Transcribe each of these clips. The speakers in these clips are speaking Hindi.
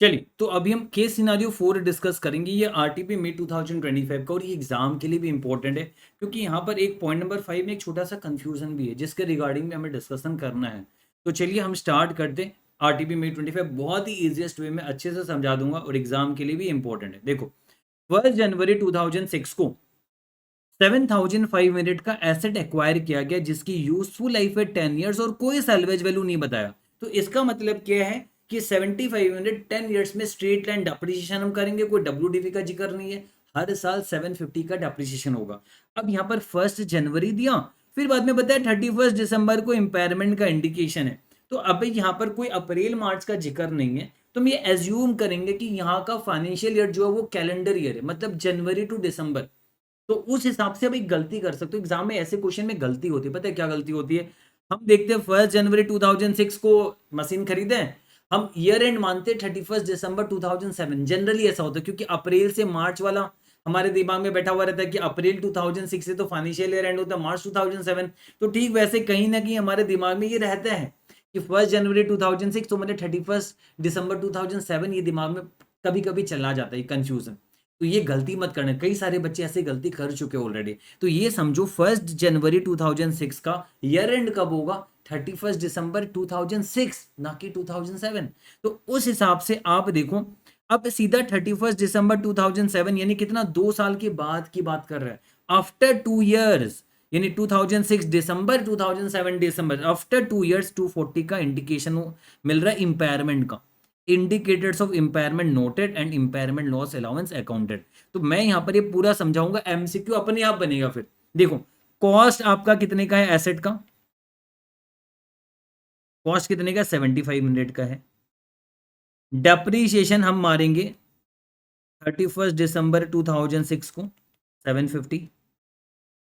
चलिए, तो अभी हम केस सिनारियो 4 डिस्कस करेंगे। ये आरटीपी मिड 2025 का और ये एग्जाम के लिए भी इंपॉर्टेंट है, क्योंकि यहाँ पर एक पॉइंट नंबर 5 में एक छोटा सा कंफ्यूजन भी है जिसके रिगार्डिंग में हमें डिस्कशन करना है। तो चलिए हम स्टार्ट करते हैं। आरटीपी मिड 25 बहुत ही ईजिएस्ट वे में अच्छे से समझा दूंगा और एग्जाम के लिए भी इंपॉर्टेंट है। देखो, 1 जनवरी 2006 को 7,500 का एसेट एक्वायर किया गया जिसकी यूजफुल लाइफ है 10 ईयर्स और कोई सैल्वेज वैल्यू नहीं बताया। तो इसका मतलब क्या है कि 7,500 10 ईयर्स में स्ट्रेट लाइन डेप्रिसिएशन हम करेंगे, कोई डब्ल्यूडीपी का जिक्र नहीं है। हर साल 750 का डेप्रिसिएशन होगा। अब यहाँ पर 1 जनवरी दिया, फिर बाद में बताया 31 दिसंबर को इम्पेयरमेंट का इंडिकेशन है। तो अब यहाँ पर कोई अप्रैल मार्च का जिक्र नहीं है, तो हम ये एज्यूम करेंगे कि यहाँ का फाइनेंशियल ईयर जो है वो कैलेंडर ईयर है, मतलब जनवरी टू दिसंबर। तो उस हिसाब से आप एक गलती कर सकते हो। एग्जाम में ऐसे क्वेश्चन में गलती होती है, पता है क्या गलती होती है? हम देखते हैं 1 जनवरी 2006 को मशीन खरीदे हैं, हम ईयर एंड मानते हैं 31 दिसंबर 2007। जनरली ऐसा होता है क्योंकि अप्रैल से मार्च वाला हमारे दिमाग में बैठा हुआ रहता है कि अप्रैल 2006 से तो फाइनेंशियल ईयर एंड होता है मार्च 2007। तो ठीक वैसे कहीं ना कहीं हमारे दिमाग में ये रहता है कि 1 जनवरी 2006 तो मतलब 31 दिसंबर 2007, ये दिमाग में कभी कभी चला जाता है कंफ्यूजन। तो ये गलती मत करना, कई सारे बच्चे ऐसे गलती कर चुके ऑलरेडी। तो ये समझो 1 जनवरी 2006 का ईयर एंड कब होगा? 31 दिसंबर 2006, ना कि 2007। तो उस हिसाब से आप देखो, अब सीधा 31 दिसंबर 2007 यानी कितना, 2 साल के बाद की बात कर रहा है। आफ्टर 2 ईयर्स, यानी 2006 दिसंबर 2007 दिसंबर, आफ्टर 2 ईयर्स 240 का इंडिकेशन मिल रहा है इंपेयरमेंट का। Indicators of impairment noted and impairment loss allowance accounted. तो मैं यहां पर ये पूरा समझाऊंगा, एमसीक्यू अपने आप बनेगा। फिर देखो, कॉस्ट आपका कितने का है एसेट का? कॉस्ट कितने का? 7,500 का है। डेप्रीशिएशन हम मारेंगे 31 दिसंबर 2006 को 750।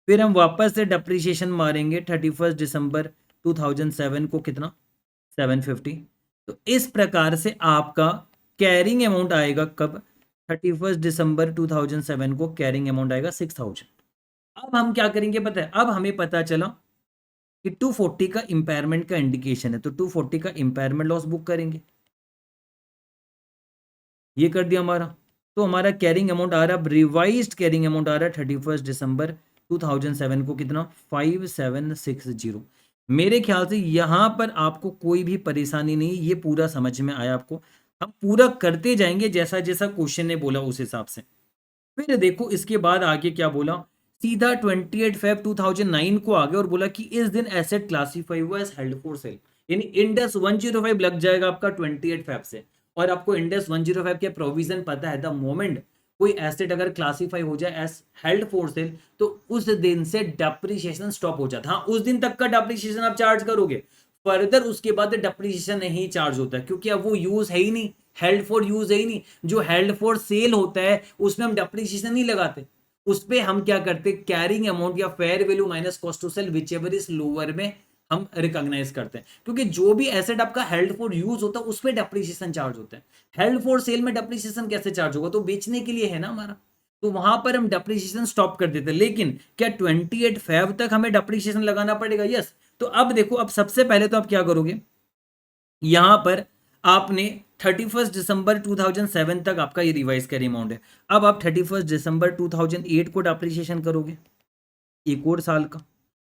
फिर हम वापस से डेप्रीशिएशन मारेंगे 31 दिसंबर 2007 को, कितना? 750। तो इस प्रकार से आपका कैरिंग अमाउंट आएगा कब? 31 दिसंबर 2007 को कैरिंग अमाउंट आएगा 6,000। अब हम क्या करेंगे पता है? अब हमें पता चला कि 240 का इंपेयरमेंट का इंडिकेशन है, तो 240 का इंपेयरमेंट लॉस बुक करेंगे। ये कर दिया हमारा। तो हमारा कैरिंग अमाउंट आ रहा है, रिवाइज्ड कैरिंग अमाउंट आ रहा है 31 दिसंबर 2007 को, कितना? 5760। मेरे ख्याल से यहां पर आपको कोई भी परेशानी नहीं, ये पूरा समझ में आया आपको। हम पूरा करते जाएंगे जैसा जैसा क्वेश्चन ने बोला उस हिसाब से। फिर देखो इसके बाद आगे क्या बोला, सीधा 28 फेब 2009 को आ गया और बोला कि इस दिन एसेट क्लासीफाई हुआ एज हेल्ड फॉर सेल। यानी इंडेक्स 105 लग जाएगा आपका 28 फेब से। और आपको इंडेक्स 105 के प्रोविजन पता है, द मोमेंट कोई एसेट अगर क्लासीफाई हो जाए एज हेल्ड फॉर सेल तो उस दिन से डेप्रिसिएशन स्टॉप हो जाता है। हाँ, उस दिन तक का डेप्रिसिएशन आप चार्ज करोगे, फर्दर उसके बाद डेप्रिसिएशन नहीं चार्ज होता है, क्योंकि अब वो यूज है ही नहीं, हेल्ड फॉर यूज है ही नहीं। जो हेल्ड फॉर सेल होता है उसमें हम डेप्रिसिएशन नहीं लगाते, उस पे हम क्या करते, कैरिंग अमाउंट या fair value minus cost to sell whichever is lower में हम रिकॉग्नाइज करते हैं। क्योंकि जो भी एसेट आपका हेल्ड फॉर यूज होता है उस पर डेप्रिसिएशन चार्ज होता है। हेल्ड फॉर सेल में डेप्रिसिएशन कैसे चार्ज होगा? तो बेचने के लिए है ना हमारा, तो वहां पर हम डेप्रिसिएशन स्टॉप कर देते हैं। लेकिन क्या 28 फेब तक हमें डेप्रिसिएशन लगाना पड़ेगा? यस। तो अब देखो, अब सबसे पहले तो आप क्या करोगे, यहां पर आपने 31 दिसंबर 2007 तक आपका ये रिवाइज कैरी अमाउंट है। अब आप 31 दिसंबर 2008 को डेप्रिसिएशन करोगे, एक और साल का।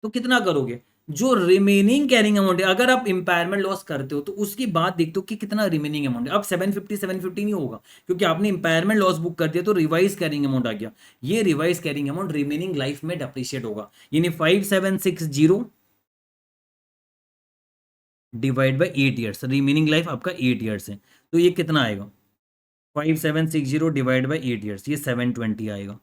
तो कितना करोगे? जो रिमेनिंग कैरिंग अमाउंट है, अगर आप इंपायरमेंट लॉस करते हो तो उसकी बात देखते हो कि कितना रिमेनिंग अमाउंट है। अब 750 नहीं होगा, क्योंकि आपने इंपायरमेंट लॉस बुक कर दिया तो रिवाइज कैरिंग अमाउंट आ गया। ये revise carrying amount remaining life में डेप्रिशिएट होगा, यानी 5760 divide by 8 years. Remaining life आपका 8 ईयर्स है, तो ये कितना आएगा? 5760 डिवाइड बाई 8 ईयर्स, ये 720 आएगा।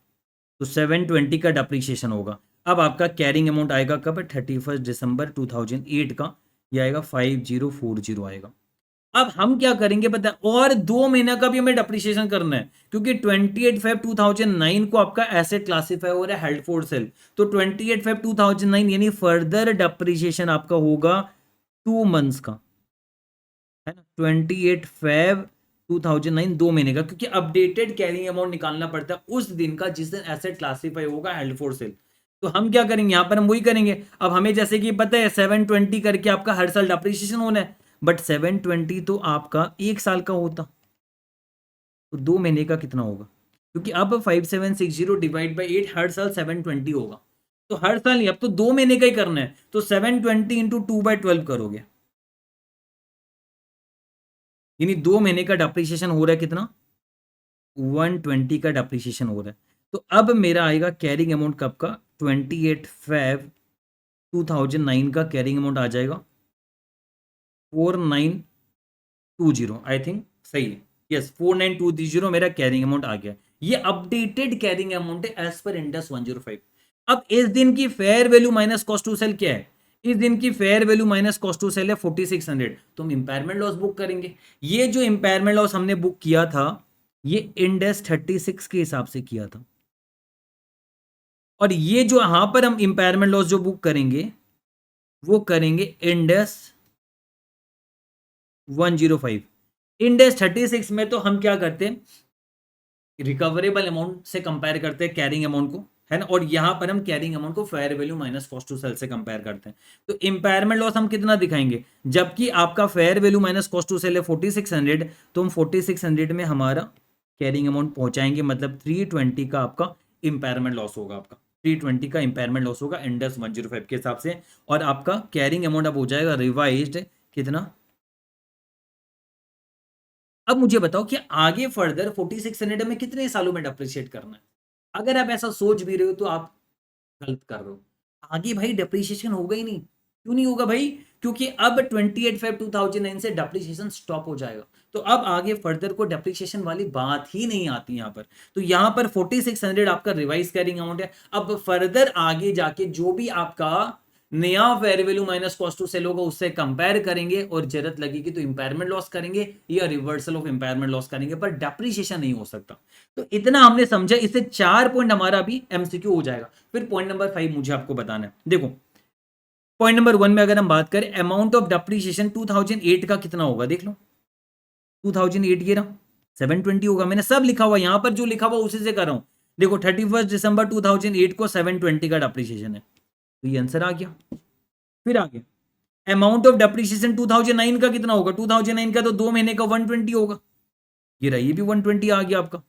तो 720 का डेप्रिसिएशन होगा। अब आपका कैरिंग अमाउंट आएगा कब? 31 दिसंबर 2008 का, ये आएगा 5040 आएगा। अब हम क्या करेंगे पता है, और 2 महीना का भी हमें डेप्रिसिएशन करना है, क्योंकि 28 फेब 2009 को आपका एसेट क्लासीफाई हो रहा है हेल्ड फॉर सेल। तो 28 फेब 2009 यानी फर्दर डेप्रिसिएशन आपका होगा 2 मंथ्स का, है ना? 28 फेब 2009, 2 महीने का, क्योंकि अपडेटेड कैरिंग अमाउंट निकालना पड़ता है उस दिन का जिस दिन एसेट क्लासीफाई होगा हेल्ड फॉर सेल। तो हम क्या करेंगे, यहां पर हम वही करेंगे। अब हमें जैसे कि पता है 720 करके आपका हर साल डेप्रिसिएशन होना है, बट 720 तो आपका 1 साल का होता, तो 2 महीने का कितना होगा, क्योंकि अब 5760 डिवाइड बाई 8 हर साल 720 होगा, तो हर साल नहीं, अब तो 2 महीने का ही करना है, तो 720 इंटू 2/12 करोगे, यानी 2 महीने का डेप्रिसिएशन हो रहा है कितना, 120 का डेप्रिसिएशन हो रहा है। तो अब मेरा आएगा कैरिंग अमाउंट कब का, 28 Feb 2009 का कैरिंग अमाउंट आ जाएगा 4920, आई थिंक सही है, यस 4920 मेरा कैरिंग अमाउंट आ गया। ये अपडेटेड कैरिंग अमाउंट है एज पर इंडस 105। अब इस दिन की fair value minus cost to sell क्या है, इस दिन की fair value minus cost to sell है 4600, तो हम इंपायरमेंट लॉस बुक करेंगे। ये जो इंपायरमेंट लॉस हमने बुक किया था ये इंडेस 36 के हिसाब से किया था, और ये जो यहां पर हम इंपायरमेंट लॉस जो बुक करेंगे वो करेंगे इंडेस 105। इंडेस 36 में तो हम क्या करते हैं, रिकवरेबल अमाउंट से कंपेयर करते हैं कैरिंग अमाउंट को, है ना, और यहां पर हम कैरिंग अमाउंट को fair value minus cost to sell से कंपेयर करते हैं। तो इंपायरमेंट लॉस हम कितना दिखाएंगे, जबकि आपका fair value minus cost to sell है 4600, तो हम 4600 में हमारा कैरिंग अमाउंट पहुंचाएंगे, मतलब 320 का आपका इंपायरमेंट लॉस होगा, आपका 320 का इंपायरमेंट लॉस होगा इंडस 105 के हिसाब से, और आपका कैरिंग अमाउंट अब हो जाएगा रिवाइज्ड कितना। अब मुझे बताओ कि आगे फर्दर 4600 में कितने सालों में डेप्रिशिएट करना है, अगर आप ऐसा सोच भी रहे हो तो आप गलत कर रहे हो। आगे भाई डेप्रिसिएशन होगा ही नहीं, क्यों नहीं होगा भाई, क्योंकि अब 28 Feb 2009 से डेप्रिसिएशन स्टॉप हो जाएगा, तो अब आगे फर्दर को डेप्रिसिएशन वाली बात ही नहीं आती यहां पर। तो यहां पर 4600 आपका रिवाइज कैरिंग अमाउंट है। अब फर्दर आगे जाके जो भी आपका नया fair value minus cost to sell होगा उससे कंपेयर करेंगे, और जरूरत लगेगी तो इंपायरमेंट लॉस करेंगे या रिवर्सल ऑफ इंपायरमेंट लॉस करेंगे, पर डेप्रिसिएशन नहीं हो सकता। तो इतना हमने समझा, इससे 4 पॉइंट हमारा अभी एमसीक्यू हो जाएगा। फिर पॉइंट नंबर 5 मुझे आपको बताना है। देखो पॉइंट नंबर 1 में अगर हम बात करें अमाउंट ऑफ डेप्रिसिएशन 2008 का कितना होगा, देख लो 2008 ये रहा 720 होगा, मैंने सब लिखा हुआ यहां पर, जो लिखा हुआ उसी से कर रहा हूं। देखो 31 दिसंबर 2008 को 720 का डेप्रिसिएशन है, तो ये आंसर आ गया। फिर आगे अमाउंट ऑफ डेप्रिसिएशन 2009 का कितना होगा, 2009 का तो 2 महीने का 120 होगा, ये रहा, ये भी 120 आ गया आपका।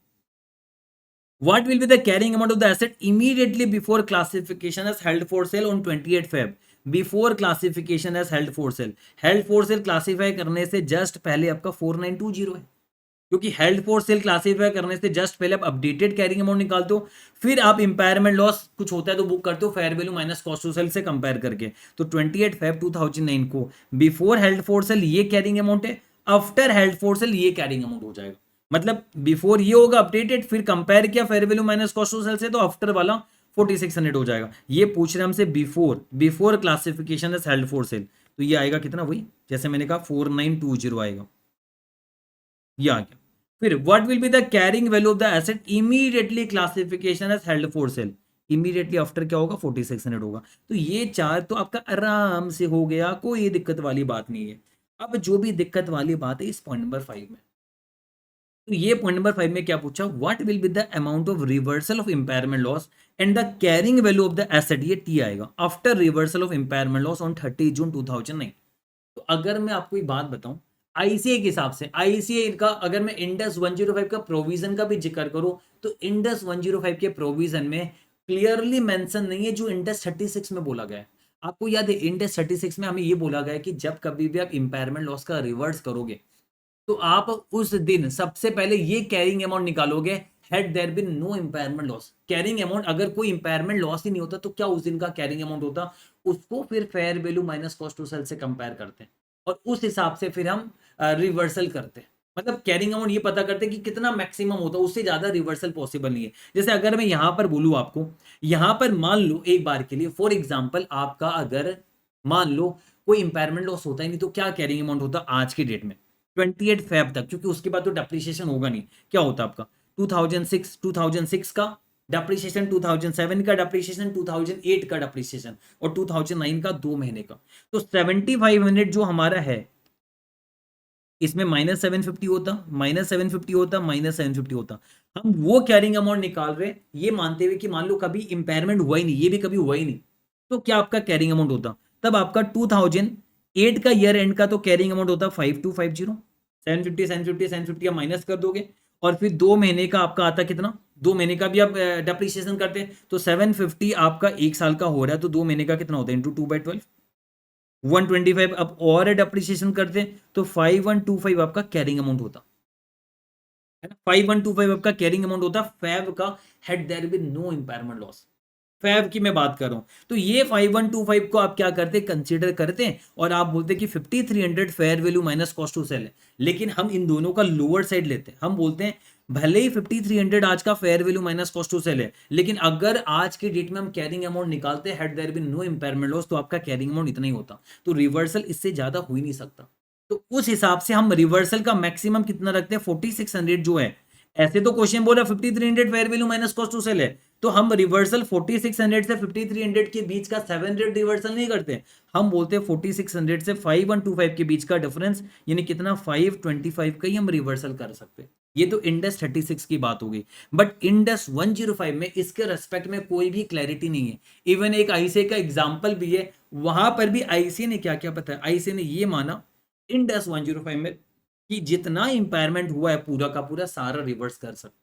What will be the carrying amount of the asset immediately before classification as held for sale on 28 Feb? Before classification as held for sale. Held for sale classify करने से जस्ट पहले आपका 4920 है, क्योंकि हेल्ड फॉर सेल क्लासीफाई करने से जस्ट पहले आप अपडेटेड कैरिंग अमाउंट निकालते हो, फिर आप इंपायरमेंट लॉस कुछ होता है तो बुक करते हो fair value minus cost to sell से कंपेयर करके। तो 28 Feb 2009 को बिफोर हेल्ड फॉर सेल ये कैरिंग अमाउंट है, आफ्टर हेल्ड फॉर सेल ये कैरिंग अमाउंट हो जाएगा। मतलब बिफोर ये होगा अपडेटेड, फिर कंपेयर किया fair value minus cost to sell से, तो आफ्टर वाला 4600 हो जाएगा। ये पूछ रहे हमसे before classification as held for sale, तो ये आएगा कितना, वही जैसे मैंने कहा 4920 आएगा, ये आ गया। फिर what will be the carrying value of the asset immediately classification as held for sale, immediately after क्या होगा 4600 होगा। तो ये चार तो आपका आराम से हो गया, कोई दिक्कत वाली बात नहीं है। अब जो भी दिक्कत वाली बात है इस पॉइंट नंबर 5 में, तो ये पॉइंट नंबर 5 में क्या पूछा, what will be the amount of reversal of impairment loss and the carrying value of the asset, ये टी आएगा, after reversal of impairment loss on 30 June 2009। तो अगर मैं आपको एक बात बताऊं, आईसीए के हिसाब से, आईसीए का अगर मैं इंडस 105 का प्रोविजन का भी जिक्र करूं, तो इंडस 105 के प्रोविजन में क्लियरली मेंशन नहीं है जो इंडस 36 में बोला गया है। आपको याद है इंडस 36 में हमें ये बोला गया है कि जब कभी भी आप इंपायरमेंट लॉस का रिवर्स करोगे तो आप उस दिन सबसे पहले ये कैरिंग अमाउंट निकालोगे, had there been no impairment loss. Carrying amount, अगर कोई इंपायरमेंट लॉस ही नहीं होता तो क्या उस दिन का कैरिंग अमाउंट होता, उसको फिर fair value minus cost to sell से कंपेयर करते हैं, और उस हिसाब से फिर हम रिवर्सल करते हैं। मतलब कैरिंग अमाउंट ये पता करते हैं कि कितना मैक्सिमम होता है, उससे ज्यादा रिवर्सल पॉसिबल नहीं है। जैसे अगर मैं यहां पर बोलूं आपको, यहां पर मान लो एक बार के लिए फॉर एग्जाम्पल आपका अगर मान लो कोई इंपायरमेंट लॉस होता ही नहीं, तो क्या कैरिंग अमाउंट होता आज की डेट में 28 फेब तक, क्योंकि उसके बाद तो डेप्रिसिएशन होगा नहीं, क्या होता आपका 2006 का डेप्रिसिएशन, 2007 का डेप्रिसिएशन, 2008 का डेप्रिसिएशन, और 2009 का 2 महीने का। तो 7500 जो हमारा है इसमें -750 होता, -750 होता, -750 होता। हम वो कैरिंग अमाउंट निकाल रहे ये मानते हुए कि मान लो कभी इंपेयरमेंट हुआ ही नहीं, ये भी कभी हुआ ही नहीं, तो क्या आपका कैरिंग अमाउंट होता, तब आपका 2008 का ईयर एंड का तो कैरिंग अमाउंट होता 5250, 750 750 750 माइनस कर दोगे, और फिर 2 महीने का आपका आता कितना, 2 महीने का भी आप डेप्रिसिएशन करते हैं तो 750 आपका 1 साल का हो रहा है, तो 2 महीने का कितना होता है, इंटू 2/12, 125 अब और डेप्रिसिएशन करते हैं तो 5125 आपका कैरिंग अमाउंट होता है ना, 5125 आपका कैरिंग अमाउंट होता फैब का, had there been no impairment loss. फैब की मैं बात कर रहा हूं, तो ये 5125 को आप क्या करते हैं, कंसीडर करते हैं और आप बोलते हैं कि 5300 fair value minus cost to sell है। लेकिन हम इन दोनों का लोअर साइड लेते हैं, हम बोलते हैं भले ही 5300 आज का fair value minus cost to sell है, लेकिन अगर आज के डेट में हम कैरिंग अमाउंट निकालते हैं had there been no impairment loss, तो आपका कैरिंग अमाउंट इतना ही होता, तो रिवर्सल इससे ज्यादा हो ही नहीं सकता। तो उस हिसाब से हम रिवर्सल का मैक्सिमम कितना रखते हैं, 4600 जो है। ऐसे तो क्वेश्चन बोला 5300 fair value minus cost to sell है, तो हम रिवर्सल 4600 से 5300 के बीच का 700 रिवर्सल नहीं करते, हम बोलते हैं 4600 से 5125 के बीच का डिफरेंस, यानी कितना 525 का ही हम रिवर्सल कर सकते हैं। ये तो इंडेस 36 की बात हो गई। बट इंडेस 105 में इसके रेस्पेक्ट में कोई भी क्लैरिटी नहीं है। इवन एक आईसीए का एग्जाम्पल भी है, वहां पर भी आईसीए ने क्या क्या बताया, आईसीए ने ये माना इंडेस 105 में कि जितना इंपायरमेंट हुआ है पूरा का पूरा सारा रिवर्स कर सकते।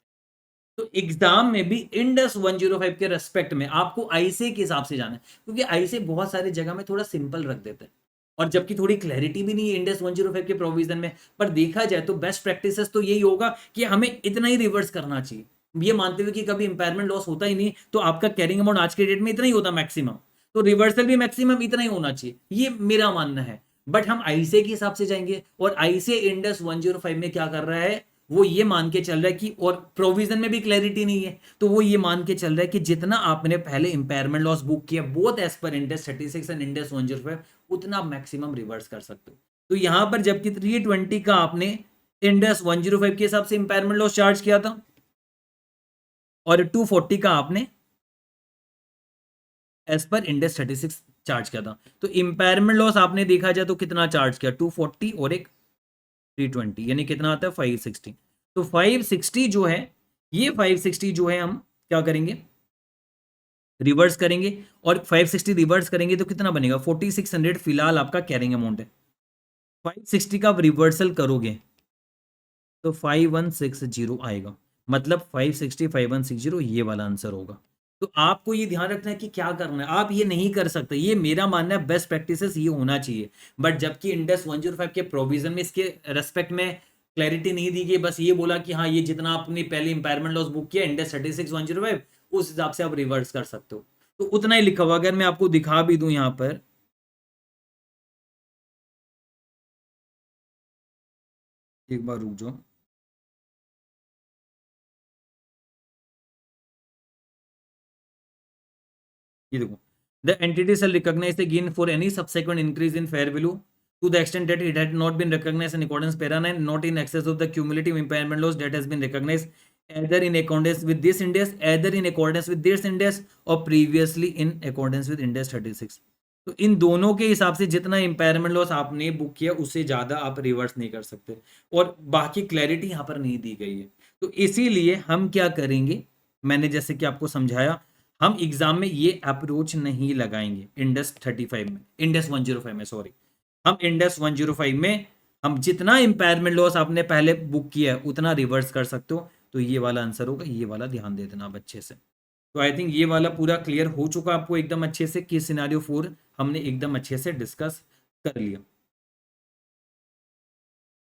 तो एग्जाम में भी इंडस 105 के रेस्पेक्ट में आपको आईसीए के हिसाब से जाना है, क्योंकि आईसीए बहुत सारी जगह में थोड़ा सिंपल रख देते हैं और जबकि थोड़ी क्लैरिटी भी नहीं है इंडस 105 के प्रोविजन में। पर देखा जाए तो बेस्ट प्रैक्टिसेस तो यही होगा कि हमें इतना ही रिवर्स करना चाहिए, ये मानते हुए कि कभी इंपायरमेंट लॉस होता ही नहीं, तो आपका कैरिंग अमाउंट आज के डेट में इतना ही होता मैक्सिमम, तो रिवर्सल भी मैक्सिमम इतना ही होना चाहिए, ये मेरा मानना है। बट हम आईसीए के हिसाब से जाएंगे और आईसीए इंडस 105 में क्या कर रहा है, वो ये मान के चल रहा है कि, और प्रोविजन में भी क्लैरिटी नहीं है, तो वो ये मान के चल रहा है कि जितना आपने पहले इंपायरमेंट लॉस बुक किया बोथ एज पर इंडेस 36 एंड इंडेस 105, उतना आप मैक्सिमम रिवर्स कर सकते हो। तो यहां पर जबकि 320 का आपने इंडेस 105 के हिसाब से इंपायरमेंट लॉस चार्ज किया था और 240 का आपने एज पर इंडेस 36 चार्ज किया था, तो इंपायरमेंट लॉस आपने देखा जाए तो कितना चार्ज किया, 240 और एक 320, यानी कितना आता है 560। तो 560 जो है, ये 560 जो है हम क्या करेंगे, रिवर्स करेंगे, और 560 रिवर्स करेंगे तो कितना बनेगा 4600 फिलहाल आपका कैरिंग अमाउंट है। 560 का आप रिवर्सल करोगे तो 5160 आएगा, मतलब 560 5160 ये वाला आंसर होगा। तो आपको ये ध्यान रखना है कि क्या करना है, आप ये नहीं कर सकते, ये मेरा मानना है बेस्ट प्रैक्टिसेस ये होना चाहिए। बट जबकि इंडेस 105 के प्रोविजन में इसके रेस्पेक्ट में क्लैरिटी नहीं दी गई, बस ये बोला कि हाँ ये जितना आपने पहले इंपायरमेंट लॉस बुक किया इंडेस 36 105 उस हिसाब से आप रिवर्स कर सकते हो, तो उतना ही लिखा हुआ। अगर मैं आपको दिखा भी दूं यहाँ पर, एक बार रुक जाओ, ये देखो, the entity shall recognize the gain for any subsequent increase in fair value to the extent that it had not been recognized in accordance para 9, not in excess of the cumulative impairment loss that has been recognized either in accordance with this index, either in accordance with this index or previously in accordance with index 36। तो इन दोनों के हिसाब से जितना इंपायरमेंट लॉस आपने बुक किया उससे ज्यादा आप रिवर्स नहीं कर सकते, और बाकी क्लैरिटी यहाँ पर नहीं दी गई है। तो इसीलिए हम क्या करेंगे, मैंने जैसे कि आपको समझाया, हम एग्जाम में ये अप्रोच नहीं लगाएंगे इंडेस 35 में, इंडेस 105 में सॉरी, हम इंडेस 105 में हम जितना इंपायरमेंट लॉस आपने पहले बुक किया है उतना रिवर्स कर सकते हो, तो ये वाला आंसर होगा, ये वाला ध्यान दे देना आप अच्छे से। तो आई थिंक ये वाला पूरा क्लियर हो चुका आपको एकदम अच्छे से कि सिनारियो 4 हमने एकदम अच्छे से डिस्कस कर लिया।